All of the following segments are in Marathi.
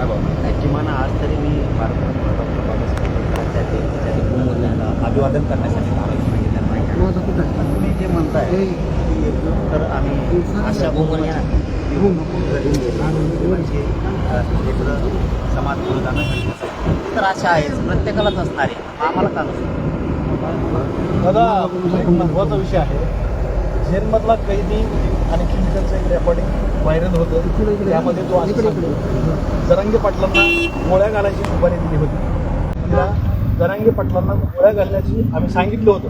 काय भावना किमान आज तरी मी भारतरत्न डॉक्टर बाबासाहेब आंबेडकरांच्या भूमूल्याला अभिवादन करण्यासाठी सांगितलं पाहिजे. तुम्ही जे म्हणताय की तर आम्ही अशा भूमूल्या इकडं समाज पुढे जाण्यासाठी तर अशा आहेच प्रत्येकालाच असणार आहे, आम्हाला का नसतं. दादा एक महत्त्वाचा विषय आहे. जेलमधला कैदी आणि त्यांचं एक रेकॉर्डिंग व्हायरल होतं. त्यामध्ये तो असं सांगतो, जरांगे पाटलांना गोळ्या घालायची सुपारी दिली होती. तिला जरांगे पाटलांना गोळ्या घालण्याची आम्ही सांगितलं होतं.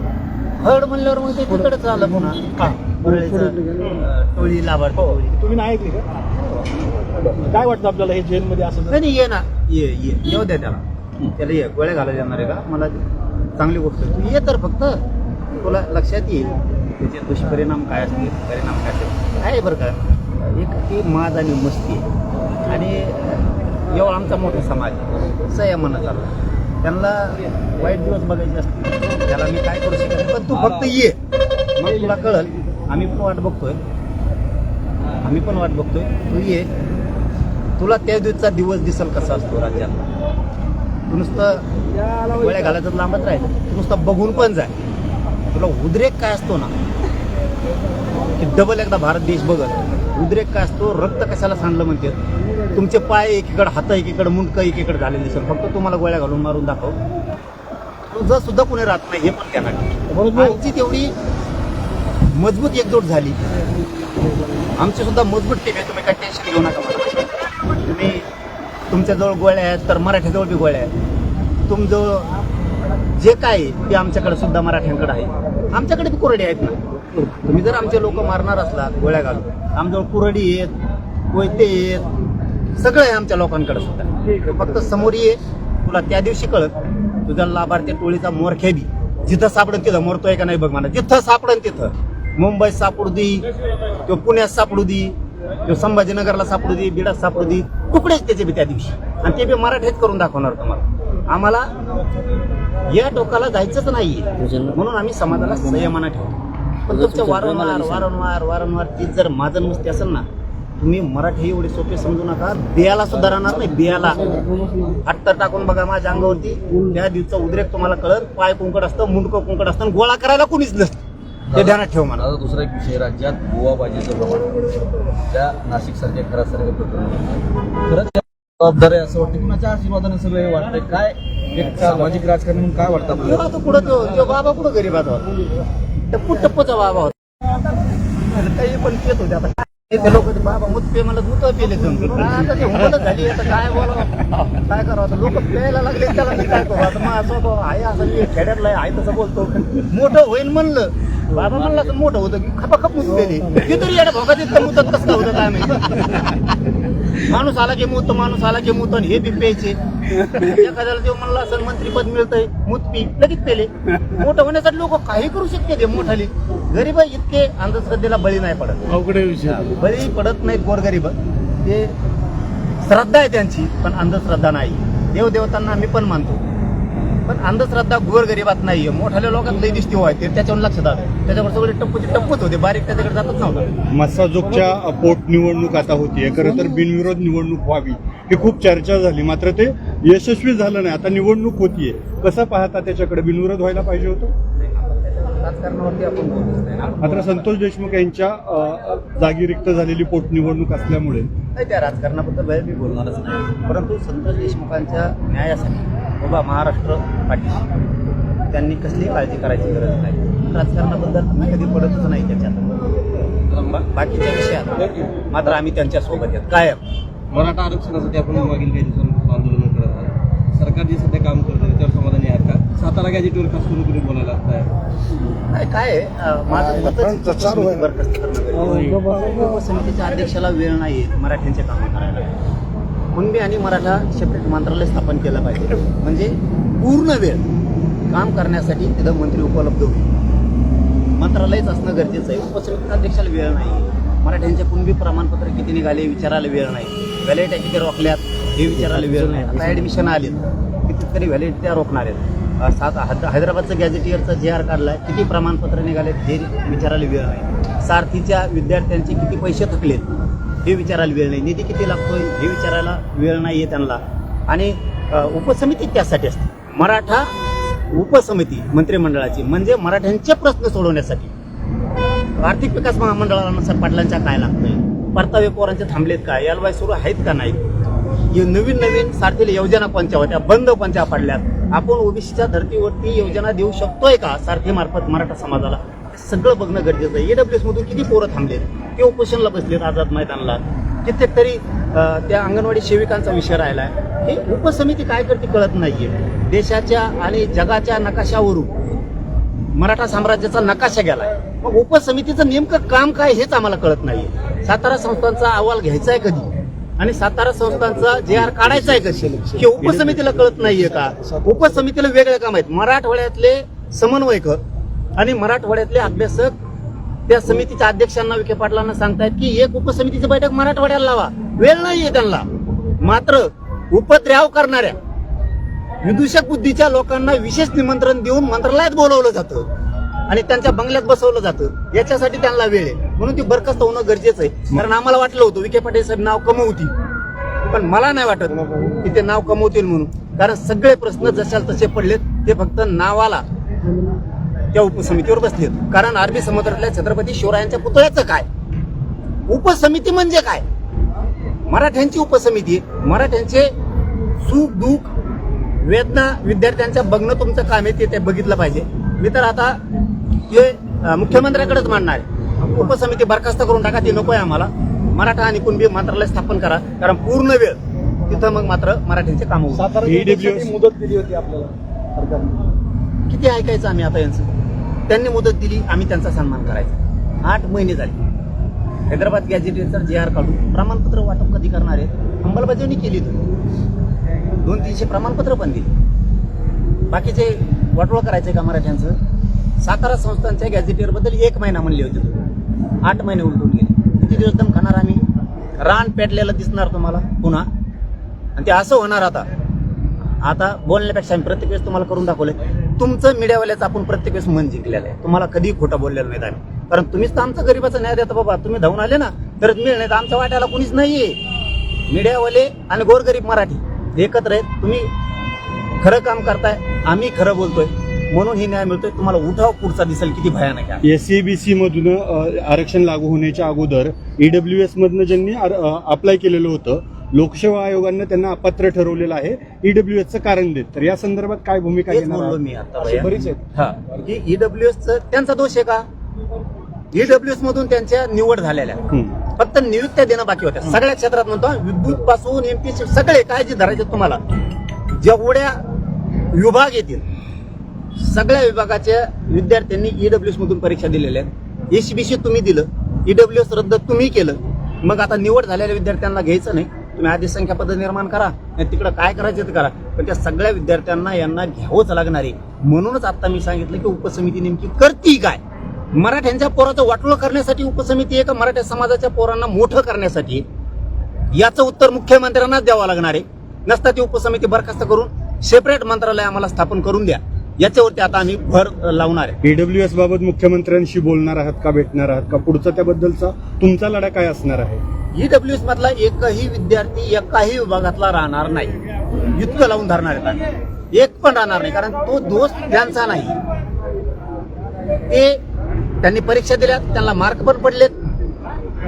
हड म्हणल्यावर मग ते तिकडंच आलं पुन्हा का टोळी लाभार्थी हो टोळी. तुम्ही नाही ऐकली का? काय वाटतं आपल्याला हे जेलमध्ये असं नाही ये ना येऊ द्या त्याला ये गोळ्या घालायला येणार आहे का मला चांगली गोष्ट आहे. तू ये तर फक्त तुला लक्षात येईल त्याचे दुष्परिणाम काय असतील परिणाम काय असतील. आहे बरं का एक ती माज आणि मस्ती आहे. आणि एवढा आमचा मोठा समाज संयमानं चालला. त्यांना वाईट दिवस बघायचे असतील त्याला मी काय करू शकत नाही. पण तू फक्त ये मग तुला कळल. आम्ही पण वाट बघतोय तू ये. तुला त्या दिवसचा दिवस दिसेल कसा असतो राज्यात. तू नुसतं गोळ्या घालायचं लांबच राहील. तू नुसतं बघून पण जाय. तुला उद्रेक काय असतो ना की डबल एकदा भारत देश बघत उद्रेक काय असतो. रक्त कशाला सांडलं म्हणते. तुमचे पाय एकीकडे हात एकीकडे मुंडकं एकीकडे झालेले दिसेल. फक्त तुम्हाला गोळ्या घालून मारून दाखव. तुझं सुद्धा कोणी राहत नाही हे पण त्यांना. आमची तेवढी मजबूत एकजूट झाली. आमची सुद्धा मजबूत टीम आहे. तुम्ही काय टेन्शन घेऊ नका मला. तुम्ही तुमच्याजवळ गोळ्या आहेत तर मराठ्याजवळ बी गोळ्या आहेत. तुमजवळ जे काय आहे ते आमच्याकडे सुद्धा मराठ्यांकडे आहे. आमच्याकडे बी कुरडी आहेत ना. तुम्ही जर आमचे लोक मारणार असला गोळ्या घालून आमच्याजवळ कुरडी आहेत कोयते आहेत सगळं आहे आमच्या लोकांकडे सुद्धा. फक्त समोर ये. तुला त्या दिवशी कळत तुझ्या लाभार्थी टोळीचा मोरख्या बी जिथं सापडन तिथं मरतोय का नाही बघ मला. जिथं सापडन तिथं मुंबईत सापडू दे किंवा पुण्यात सापडू दे किंवा संभाजीनगरला सापडू दे बिडात सापडू दे तुकडेच त्याचे बी त्या दिवशी. आणि ते बी मराठीच करून दाखवणार तुम्हाला. आम्हाला या टोकाला जायचंच नाहीये म्हणून आम्ही समाजाला संयमानं ठेवतो. पण तुमच्या वारंवार ती जर माझं नुसते असेल ना तुम्ही मराठी एवढे सोपे समजू नका. बियाला सुद्धा राहणार नाही. बियाला हट्ट टाकून बघा माझ्या अंगावरती. त्या दिवसा उद्रेक तुम्हाला कळत. पाय कुंकड असतं मुंडकं कुंकड असतं गोळा करायला कोणीच नसतं. ते ध्यानात ठेव मला. आता दुसरा एक विषय राज्यात गोवाबाजीचं प्रमाण त्या नाशिक सारख्या खरासारख्या प्रकरण खरंच जबाबदार आहे असं वाटतं. कुणाच्या आशीर्वादाने सगळं हे वाटतंय काय एक सामाजिक राजकारण म्हणून काय वाटतं आपल्याला? तो पुढं तो बाबा कुठं गरीबाचा होता. टप्पूचा बाबा होता. काही पण पेत होते. आता ते लोक बाबा मूत पे मला दूध पेले आता ते हुकलच झाली. आता काय बोलावं काय करावं. आता लोक प्यायला लागले त्याला मी काय करू. आता मग असं आहे असं मी खेड्यातला आहे तसं बोलतो. मोठं होईन म्हणलं बाबा म्हणलं तर मोठं होतं की खपाखप मूत पेले. ते तरी या भोगात इतकं मुतत कसं होतं काय माहिती. माणूस आला की मूत आणि हे बी प्यायचे. एखाद्याला जेव्हा म्हणलं असं मंत्रीपद मिळतंय मूत पी लगेच पेले. मोठं होण्यासाठी लोक काही करू शकते. ते मोठाले गरीब इतके अंधश्रद्धेला बळी नाही पडत. बळी पडत नाहीत गोरगरीब. ते श्रद्धा आहे त्यांची पण अंधश्रद्धा नाही. देवदेवतांना आम्ही पण मानतो पण अंधश्रद्धा गोरगरिबात नाहीये. मोठ्या लोकांत लई दिसते व्हायचे त्याच्यावर लक्षात आलं. त्याच्यावर सगळे टप्पूच होते. बारीक त्याच्याकडे जातच नव्हतं. मस्साजोगच्या पोटनिवडणूक आता होतीये. खरं तर बिनविरोध निवडणूक व्हावी ही खूप चर्चा झाली मात्र ते यशस्वी झालं नाही. आता निवडणूक होतीये कसं पाहता त्याच्याकडे? बिनविरोध व्हायला पाहिजे होतं. राजकारणावरती आपण बोलतोच नाही ना. मात्र संतोष देशमुख यांच्या जागी रिक्त झालेली पोटनिवडणूक असल्यामुळे नाही त्या राजकारणाबद्दल बाहेर मी बोलणारच नाही. परंतु संतोष देशमुखांच्या न्यायासाठी बाबा महाराष्ट्र पाठीशी त्यांनी कसली काळजी करायची गरज नाही. राजकारणाबद्दल आम्ही कधी पडतच नाही त्याच्यात. बाकीच्या विषयात मात्र आम्ही त्यांच्या सोबत आहेत कायम. मराठा आरक्षणासाठी आपण मागील काही दिवसांपासून आंदोलन करत आहात. सरकार जे सध्या काम करतं त्याच्यावर समाधानी आहात का? सातारा गॅजेटवर खास करून तुम्ही बोलायला लागताय. काय माझं बरखास्त करणं. उपसमितीच्या अध्यक्षाला वेळ नाही मराठ्यांचे कामं करायला. कुणबी आणि मराठा सेपरेट मंत्रालय स्थापन केलं पाहिजे म्हणजे पूर्ण वेळ काम करण्यासाठी तिथं मंत्री उपलब्ध होईल. मंत्रालयच असणं गरजेचं आहे. उपसमितीच्या अध्यक्षाला वेळ नाही. मराठ्यांचे कुणबी प्रमाणपत्र किती निघाले विचारायला वेळ नाही. व्हॅलिडिटी किती रोखल्यात हे विचारायला वेळ नाही. आता ऍडमिशन आले कितीतरी व्हॅलिडिटी रोखणार आहेत. हैदराबादचं गॅजेटियरचं JR काढलाय किती प्रमाणपत्र निघालेत हे विचारायला वेळ नाही. सारथीच्या विद्यार्थ्यांचे किती पैसे थकलेत हे विचारायला वेळ नाही, निधी किती लागतोय हे विचारायला वेळ नाही आहे त्यांना. आणि उपसमिती त्यासाठी असते. मराठा उपसमिती मंत्रिमंडळाची म्हणजे मराठ्यांचे प्रश्न सोडवण्यासाठी. आर्थिक विकास महामंडळानुसार पाटलांच्या काय लागतंय, परतावे पोरांचे थांबलेत का, एलवाय सुरू आहेत का नाहीत, नवीन नवीन सारथीला योजना कोणत्या होत्या, बंद कोणत्या पडल्यात, आपण ओबीसीच्या धर्तीवरती योजना देऊ शकतोय का सारथी मार्फत मराठा समाजाला, हे सगळं बघणं गरजेचं आहे. AWS मधून किती पोरं थांबलेत, ते उपोषणला बसलेत आझाद मैदानला, कित्येक तरी त्या अंगणवाडी सेविकांचा विषय राहिलाय. हे उपसमिती काय करते कळत नाहीये. देशाच्या आणि जगाच्या नकाशावरून मराठा साम्राज्याचा नकाशा गेलाय. मग उपसमितीचं नेमकं काम काय हेच आम्हाला कळत नाहीये. सातारा संस्थांचा अहवाल घ्यायचा आहे कधी आणि सातारा संस्थांचा JR काढायचा आहे कधी हे उपसमितीला कळत नाहीये का? उपसमितीला वेगळे काम आहेत. मराठवाड्यातले समन्वयक आणि मराठवाड्यातले अभ्यासक त्या समितीच्या अध्यक्षांना विखे पाटलांना सांगतायत की एक उपसमितीची बैठक मराठवाड्याला लावा. वेळ नाहीये त्यांना. मात्र उपद्रव करणाऱ्या विदूषक बुद्धीच्या लोकांना विशेष निमंत्रण देऊन मंत्रालयात बोलवलं जातं आणि त्यांच्या बंगल्यात बसवलं जातं. याच्यासाठी त्यांना वेळ आहे. म्हणून ती बरखास्त होणं गरजेचं आहे. कारण आम्हाला वाटलं होतं विखे पाटील साहेब नाव कमवतील, पण मला नाही वाटत की ते नाव कमवतील म्हणून. कारण सगळे प्रश्न जशाल तसे पडलेत, ते फक्त नावाला त्या उपसमितीवर बसलेत. कारण अरबी समुद्रातल्या छत्रपती शिवरायांच्या पुतळ्याचं काय, उपसमिती म्हणजे काय? मराठ्यांची उपसमिती, मराठ्यांचे सुख दुःख वेदना विद्यार्थ्यांच्या बघणं तुमचं काम आहे, ते बघितलं पाहिजे. मी तर आता हे मुख्यमंत्र्याकडेच मांडणार आहे. उपसमिती बरखास्त करून टाका, ती नकोय आम्हाला. मराठा आणि कुणबी मंत्रालय स्थापन करा, कारण पूर्ण वेळ तिथं मग मात्र मराठ्यांचे काम होईल. सातारा जिल्ह्यासाठी मुदत दिली होती आपल्याला सरकारने. किती ऐकायचं आम्ही आता यांचं? त्यांनी मुदत दिली, आम्ही त्यांचा सन्मान करायचा. 8 महिने झाले. हैदराबाद गॅझेटेटचा JR काढून प्रमाणपत्र वाटप कधी करणार आहे? अंमलबजावणी केली तुम्ही. 200-300 प्रमाणपत्र पण दिली. बाकीचे वाटोळ करायचे का मराठ्यांचं? सातारा संस्थांच्या गॅझेटियरबद्दल 1 महिना म्हणले होते तुम्ही. 8 महिने उलटून गेले. किती दिवस दम खाणार आम्ही? रान पेटलेलं दिसणार तुम्हाला पुन्हा, आणि ते असं होणार. आता बोलण्यापेक्षा आम्ही प्रत्येक वेळेस तुम्हाला करून दाखवलंय. तुमचं मीडियावाल्याचं आपण प्रत्येक वेळेस मन जिंकलेलं आहे. तुम्हाला कधी खोटं बोललेलं नाही आम्ही. कारण तुम्हीच तर आमचा गरीबाचा न्याय देता बाबा. तुम्ही धावून आले ना तरच मिळेल, नाही तर आमच्या वाट्याला कुणीच नाहीये. मीडियावाले आणि गोरगरीब मराठी एकत्र आहेत. तुम्ही खरं काम करताय, आम्ही खरं बोलतोय, म्हणून ही न्याय मिळतोय. तुम्हाला उठाव पुढचा दिसेल किती भयानक आहे. SABC मधून आरक्षण लागू होण्याच्या अगोदर EWS मधनं ज्यांनी अप्लाय केलेलं होतं, लोकसेवा आयोगानं त्यांना अपात्र ठरवलेलं आहे. EWSचं कारण देत. तर या संदर्भात काय भूमिका हेच घेणार बोललो आहात? मी आता अशी बरीच आहेत. हा, की EWSचं त्यांचा दोष आहे का? EWS मधून त्यांच्या निवड झालेल्या फक्त नियुक्त्या देणं बाकी होत्या. सगळ्या क्षेत्रात म्हणतो, विद्युत पासून MPSC सगळे काय जे धरायचे तुम्हाला, जेवढ्या विभाग येतील सगळ्या विभागाच्या विद्यार्थ्यांनी EWS मधून परीक्षा दिलेल्या आहेत. SBC तुम्ही दिलं, EWS रद्द तुम्ही केलं. मग आता निवड झालेल्या विद्यार्थ्यांना घ्यायचं नाही. तुम्ही आधी संख्या पद्धत निर्माण करा, नाही तिकडं काय करायचं ते करा, पण त्या सगळ्या विद्यार्थ्यांना यांना घ्यावंच लागणार आहे. म्हणूनच आता मी सांगितलं की उपसमिती नेमकी करती काय? मराठ्यांच्या पोराचं वाटोळं करण्यासाठी उपसमिती आहे का मराठा समाजाच्या पोरांना मोठं करण्यासाठी? याचं उत्तर मुख्यमंत्र्यांनाच द्यावं लागणार आहे. नसता ती उपसमिती बरखास्त करून सेपरेट मंत्रालय आम्हाला स्थापन करून द्या. याच्यावरती आता आम्ही भर लावणार आहे. EWS बाबत मुख्यमंत्र्यांशी बोलणार आहात का, भेटणार आहात का? पुढचा त्याबद्दलचा तुमचा लढा काय असणार आहे? EWS मधला एकही विद्यार्थी एकाही विभागातला राहणार नाही. इतकं लावून धरणार आहेत. एक पण राहणार नाही, कारण तो दोष त्यांचा नाही. ते त्यांनी परीक्षा दिल्या, त्यांना मार्क पण पडलेत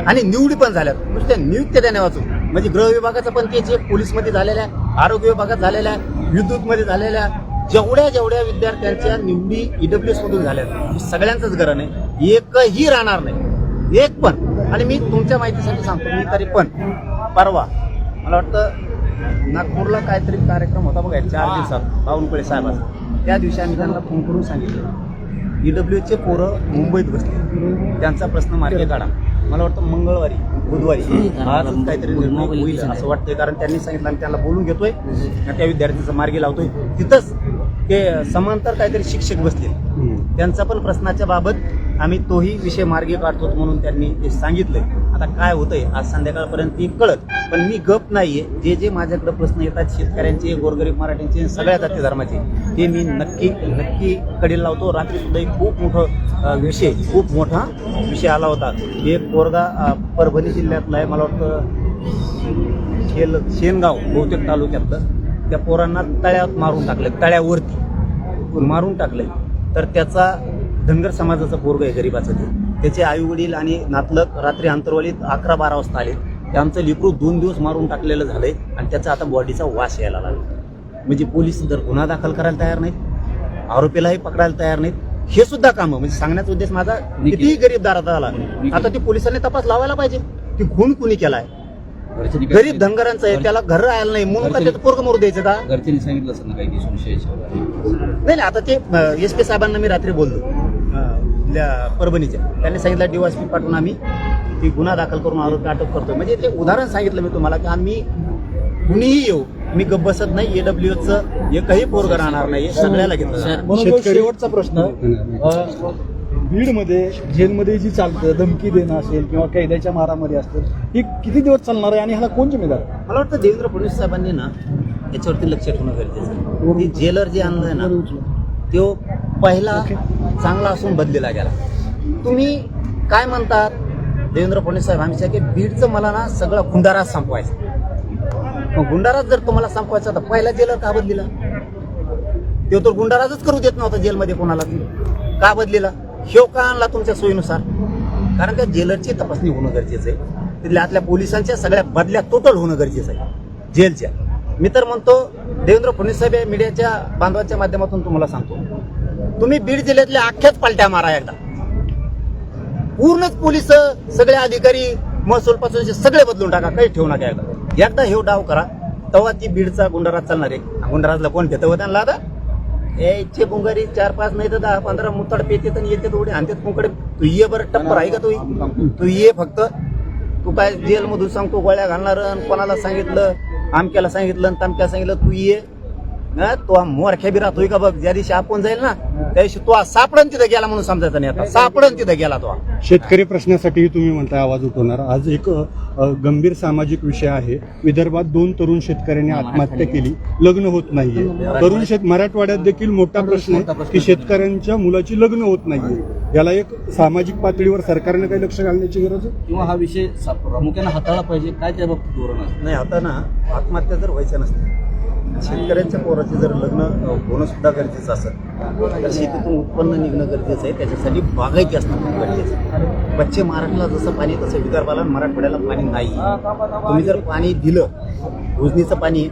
आणि निवडी पण झाल्यात. नुसत्या नियुक्त्या देण्या वाचून. म्हणजे गृह विभागाचं पण त्याचे पोलीसमध्ये झालेल्या, आरोग्य विभागात झालेल्या, विद्युतमध्ये झालेल्या, जेवढ्या विद्यार्थ्यांच्या निवडी EWS मधून झाल्या सगळ्यांचंच गरज आहे. एकही राहणार नाही, एक पण. आणि मी तुमच्या माहितीसाठी सांगतो, मी तरी पण परवा मला वाटतं नागपूरला काहीतरी कार्यक्रम होता बघा 4 दिवसात बावनकुळे साहेबांचा. त्या दिवशी आम्ही त्यांना फोन करून सांगितलं EWSचे पोरं मुंबईत बसले, त्यांचा प्रश्न मार्गी काढा. मला वाटतं मंगळवारी बुधवारी आज काहीतरी निर्णय होईल असं वाटतंय. कारण त्यांनी सांगितलं आम्ही त्यांना बोलून घेतोय, त्या विद्यार्थ्यांचा मार्गी लावतोय. तिथंच ते समांतर काहीतरी शिक्षक बसले, त्यांचा पण प्रश्नाच्या बाबत आम्ही तोही विषय मार्गी काढतो म्हणून त्यांनी ते सांगितलंय. आता काय होतंय आज संध्याकाळपर्यंत ती कळत. पण मी गप नाहीये. जे माझ्याकडे प्रश्न येतात शेतकऱ्यांचे, गोरगरीब मराठ्यांचे, सगळ्या जाती धर्माचे, ते मी नक्की कडेला लावतो. रात्री सुद्धा एक खूप मोठा विषय आला होता. एक पोरगा परभणी जिल्ह्यातला आहे, मला वाटतं शेनगाव बहुतेक तालुक्यातलं. त्या पोरांना तळ्यात मारून टाकलं, तळ्यावरती मारून टाकलंय. तर त्याचा धनगर समाजाचा पोरगा आहे, गरीबाचं ते. त्याचे आई वडील आणि नातलग रात्री अंतरवालीत 11-12 वाजता आले. ते आमचं लेकरू 2 दिवस मारून टाकलेलं झालंय आणि त्याचा आता बॉडीचा वास यायला लागला. म्हणजे पोलीस जर गुन्हा दाखल करायला तयार नाहीत, आरोपीलाही पकडायला तयार नाहीत. हे सुद्धा कामं म्हणजे सांगण्याचा उद्देश माझा, कितीही गरीब दारात आला आता ते पोलिसांनी तपास लावायला पाहिजे की खून कुणी केलाय. गरीब धनगरांचं आहे, त्याला घर राहायला नाही म्हणून का त्याचं पोरगं मरू द्यायचं का? घरच्यांनी सांगितलं असं ना काही की संशयाच्या नाही आता ते SP साहेबांना मी रात्री बोललो परभणीच्या. त्यांनी सांगितलं DYSP पाठवून आम्ही ती गुन्हा दाखल करून आरोपी अटक करतोय. म्हणजे ते उदाहरण सांगितलं मी तुम्हाला की आम्ही कुणीही येऊ, मी गप्प बसत नाही. AWSचं एकही पोरगं राहणार नाही, सगळ्याला घेतलं. म्हणून शेवटचा प्रश्न, बीडमध्ये जेलमध्ये जी चालतं धमकी देणं असेल किंवा कैद्याच्या मारामध्ये असतील, ही किती दिवस चालणार आहे आणि ह्याला कोण जिम्मेदार? मला वाटतं देवेंद्र फडणवीस साहेबांनी ना याच्यावरती लक्ष ठेवणं गरजेचं आहे. ती जेलर जे आणलंय ना तो पहिला चांगला असून बदलेला गेला. तुम्ही काय म्हणतात देवेंद्र फडणवीस साहेब, आम्ही की बीडचं मला ना सगळं गुंडाराज संपवायचं. मग गुंडाराज जर तुम्हाला संपवायचा तर पहिला जेलर का बदलेला? तो तर गुंडाराजच करू देत नव्हता जेलमध्ये कोणाला, का बदलेला? ह्यो का आणला तुमच्या सोयीनुसार? कारण त्या जेलरची तपासणी होणं गरजेचं आहे. तिथल्या आतल्या पोलिसांच्या सगळ्या बदल्या टोटल होणं गरजेचं आहे जेलच्या. मी तर म्हणतो देवेंद्र फडणवीस साहेब मीडियाच्या बांधवाच्या माध्यमातून तुम्हाला सांगतो, तुम्ही बीड जिल्ह्यातल्या अख्ख्याच पालट्या मारा एकदा. पूर्णच पोलीस सगळे अधिकारी महसूल पासून सगळे बदलून टाका, काही ठेवू नका. एकदा हे डाव करा, तेव्हा ती बीडचा गुंडाराज चालणार आहे. गुंडाराजला कोण घेतं हो त्यांना? आता याचे गुंगारी 4-5 नाही तर 10-15 मुतड पेतात आणि येते थोडे आणतात कुंकडे. तू ये बरं, टप्पर आहे का तू ये फक्त. तू काय जेलमधून सांगतो गोळ्या घालणार, कोणाला सांगितलं आमक्याला सांगितलं आणि तामक्याला सांगितलं, तू ये. तो मोरख्या बी राहतोय का बघ. ज्या दिवशी आपण जाईल ना त्या दिवशी तो सापडन तिथं गेला म्हणून समजायचं नाही. आता सापडन तिथं गेला तो. शेतकरी प्रश्नासाठी तुम्ही म्हणताय आवाज उठवणार. आज एक गंभीर सामाजिक विषय आहे. विदर्भात 2 तरुण शेतकऱ्यांनी आत्महत्या केली, लग्न होत नाहीये. मराठवाड्यात देखील मोठा प्रश्न आहे की शेतकऱ्यांच्या मुलाची लग्न होत नाहीये. याला एक सामाजिक पातळीवर सरकारने काही लक्ष घालण्याची गरज आहे किंवा हा विषय प्रामुख्याने हाताळला पाहिजे. काय त्या बाबतीत धोरण असतं? नाही आता ना आत्महत्या जर व्हायच्या नसते, शेतकऱ्यांच्या पोराचे जर लग्न होणं सुद्धा गरजेचं असेल तर शेतीतून उत्पन्न निघणं गरजेचं आहे. त्याच्यासाठी बागायती असणं खूप गरजेचं आहे. पश्चिम महाराष्ट्राला जसं पाणी तसं विदर्भाला मराठवाड्याला पाणी नाही. तुम्ही जर पाणी दिलं, उजनीचं पाणी,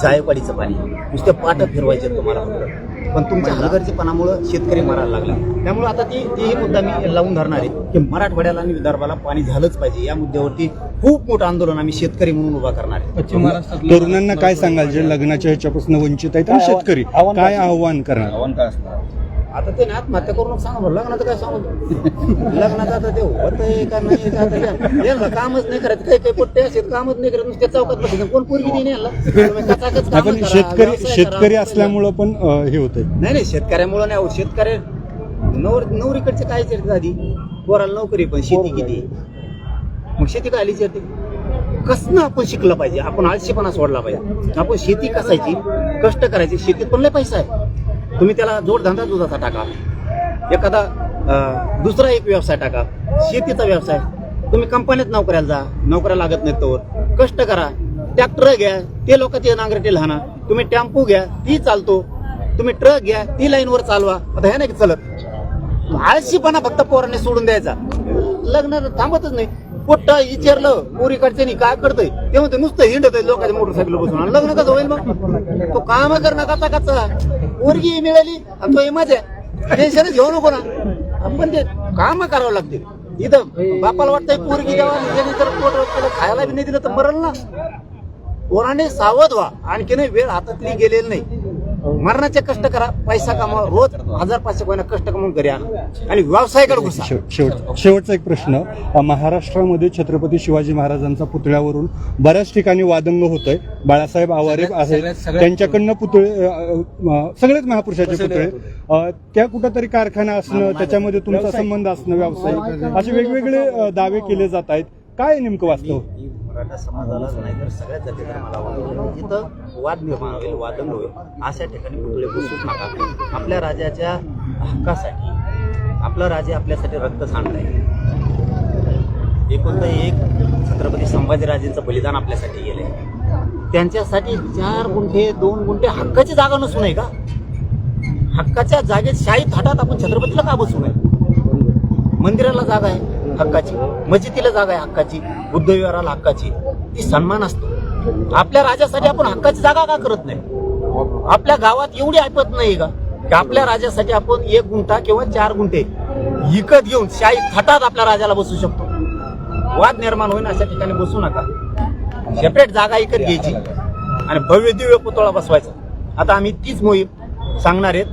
जायकवाडीचं पाणी, नुसते पाटं फिरवायचे तुम्हाला फक्त. पण तुमच्या हलगर्जीपणामुळं शेतकरी मरायला लागला. त्यामुळे आता तीही मुद्दा मी लावून धरणार आहे की मराठवाड्याला आणि विदर्भाला पाणी झालंच पाहिजे. या मुद्द्यावरती खूप मोठं आंदोलन आम्ही शेतकरी म्हणून उभा करणार आहे. पश्चिम महाराष्ट्रात तरुणांना काय सांगाल जे लग्नाच्या ह्याच्यापासून वंचित आहेत आणि शेतकरी काय आव्हान करणार? आव्हान काय असणार? आता ते ना आत्महत्या करून सांगा बरं. लग्नाचं काय सांगू? लग्नाचं आता ते होतंय का नाही का? आता कामच नाही करायचं. काही पोट्टे असेल कामच नाही करत, नुसते चौकात बसायचं. कोण पोरगी देणे याला? आपण शेतकरी असल्यामुळं पण हे होतंय. नाही शेतकऱ्यामुळं नाही. शेतकरी नोकरीकडचे काय चर्चा आधी पोराला नोकरी, पण शेती किती? मग शेती काय आली चर्चा? कसं आपण शिकलं पाहिजे, आपण आळशीपणा सोडला पाहिजे. आपण शेती कसायची, कष्ट करायची. शेतीत पण लय पैसा आहे. तुम्ही त्याला जोडधंदा दुधाचा टाका, एखादा दुसरा एक व्यवसाय टाका, शेतीचा व्यवसाय. तुम्ही कंपनीत नोकऱ्याला जा, नोकऱ्या लागत नाहीत तोवर कष्ट करा. ट्रॅक्टर घ्या, ते लोक ते नांगरटे लहाना. तुम्ही टेम्पो घ्या, ती चालतो. तुम्ही ट्रक घ्या, ती लाईनवर चालवा. आता ह्या नाही चालत. आळशीपणा फक्त पोरांनी सोडून द्यायचा. लग्न थांबतच नाही. पोट्टा विचारलं पोरीकडचे नाही काय करतोय, ते म्हणते नुसतं हिंडत लोकांच्या मोटरसायकल बसून. लग्न कसं होईल मग? तो काम करणं कचा पोरगी मिळाली आणि तो माझ्या टेन्शनच घेऊ नको ना. आपण ते काम करावं लागते. इथं बापाला वाटतंय पोरगी द्यावा, खायला बी नाही दिलं तर मरल ना. पोराने सावध व्हा. आणखी नाही वेळ हातातली गेलेली नाही. मरणाचे कष्ट करा, पैसा कमावा. रोज 1500 कोणा कष्ट कमवून घरी आणा आणि व्यवसायाकडे घुसा. शेवटचा एक प्रश्न. महाराष्ट्रामध्ये छत्रपती शिवाजी महाराजांचा पुतळ्यावरून बऱ्याच ठिकाणी वादंग होतंय. बाळासाहेब आवारे आहेत, त्यांच्याकडनं पुतळे सगळेच महापुरुषाचे पुतळे, त्या कुठंतरी कारखाना असणं, त्याच्यामध्ये तुमचा संबंध असणं, व्यवसाय, असे वेगवेगळे दावे केले जात आहेत. काय नेमकं वास्तव? मराठा समाजालाच नाही तर सगळ्याच जाती धर्माला जिथं वाद निर्माण होईल, वादंग होईल, अशा ठिकाणी पुतळे बसूच नका. आपल्या राजाच्या हक्कासाठी आपला राजा आपल्यासाठी रक्त सांडलाय. एकुलता एक छत्रपती संभाजीराजेंचं बलिदान आपल्यासाठी गेलंय. त्यांच्यासाठी 4 गुंठे 2 गुंठे हक्काची जागा नसून आहे का? हक्काच्या जागेत शाही थाटात आपण छत्रपतीला का बसू नये? मंदिराला जागा आहे हक्काची, मस्जिदीला जागा आहे हक्काची, बुद्धविहाराला हक्काची, ती सन्मान असतो. आपल्या राजासाठी आपण हक्काची जागा का करत नाही? आपल्या गावात एवढी ऐपत नाही का की आपल्या राजासाठी आपण 1 गुंठा किंवा 4 गुंठे विकत घेऊन शाही थाटात आपल्या राजाला बसू शकतो? वाद निर्माण होईल अशा ठिकाणी बसू नका. सेपरेट जागा विकत घ्यायची आणि भव्य दिव्य पुतळा बसवायचा. आता आम्ही तीच मोहीम सांगणार आहेत.